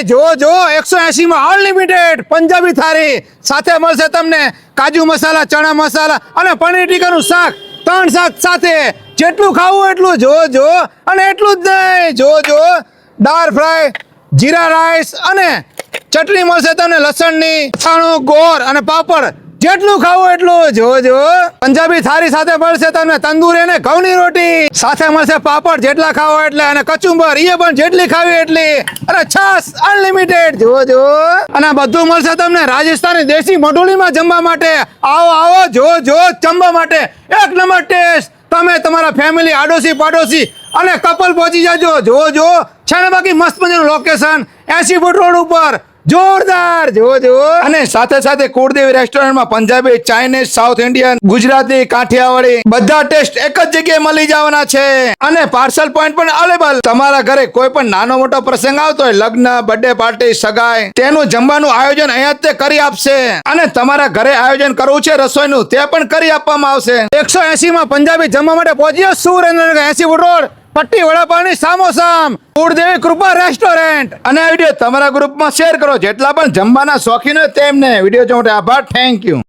જો 180 માં અનલિમિટેડ પંજાબી થાળી સાથે મળશે તમને કાજુ મસાલા, ચણા મસાલા અને પનીર ટીકાનું શાક, 3 શાક સાથે. જેટલું ખાવું એટલું જો અને એટલું જ નહીં, જો દાળ ફ્રાય, જીરા રાઈસ અને ચટણી મળશે તમને લસણની, અથાણું, ગોળ અને પાપડ. જેટલું ખાવું એટલું જો પંજાબી થાળી સાથે મળશે તમને તંદૂરી અને ઘઉંની રોટી, સાથે મળશે પાપડ જેટલા ખાવો એટલે, અને કચુંબર એ પણ જેટલી ખાવી એટલી, અને છાશ અનલિમિટેડ જો અને બધું મળશે તમને રાજસ્થાની દેશી મઢોલીમાં જમવા માટે. આવો જો જમવા માટે એક નંબર ટેસ્ટ. તમે તમારા ફેમિલી, આડોશી પાડોશી અને કપલ પહોંચી જાજો. જો છે ને બાકી મસ્ત મજાનું લોકેશન 80 ફૂટ રોડ ઉપર, જોરદાર જો અને સાથે કુળદેવી રેસ્ટોરન્ટમાં Punjabi, Chinese, South Indian, Gujarati, Kathiyawadi બધા ટેસ્ટ એક જ જગ્યાએ મળી જવાના છે. અને પાર્સલ પોઈન્ટ પણ અવેલેબલ. તમારા ઘરે કોઈ પણ નાનો મોટો પ્રસંગ આવતો હોય, લગ્ન, બર્થડે પાર્ટી, સગાઈ, તેનું જમવાનું આયોજન અહીંયા જ તે કરી આપશે. અને તમારા ઘરે આયોજન કરવું છે રસોઈનું, તે પણ કરી આપવામાં આવશે. 180 માં પંજાબી જમવા માટે પહોંચ્યો સુરેન્દ્રનગર 80 ફૂટ રોડ, પટ્ટી વડાપાવની સામોસામ, કુળદેવી કૃપા રેસ્ટોરન્ટ. અને આ વિડીયો તમારા ગ્રુપમાં શેર કરો. જેટલા પણ જમવાના શોખીન હોય તેમને વિડીયો જોવા માટે આભાર. Thank you.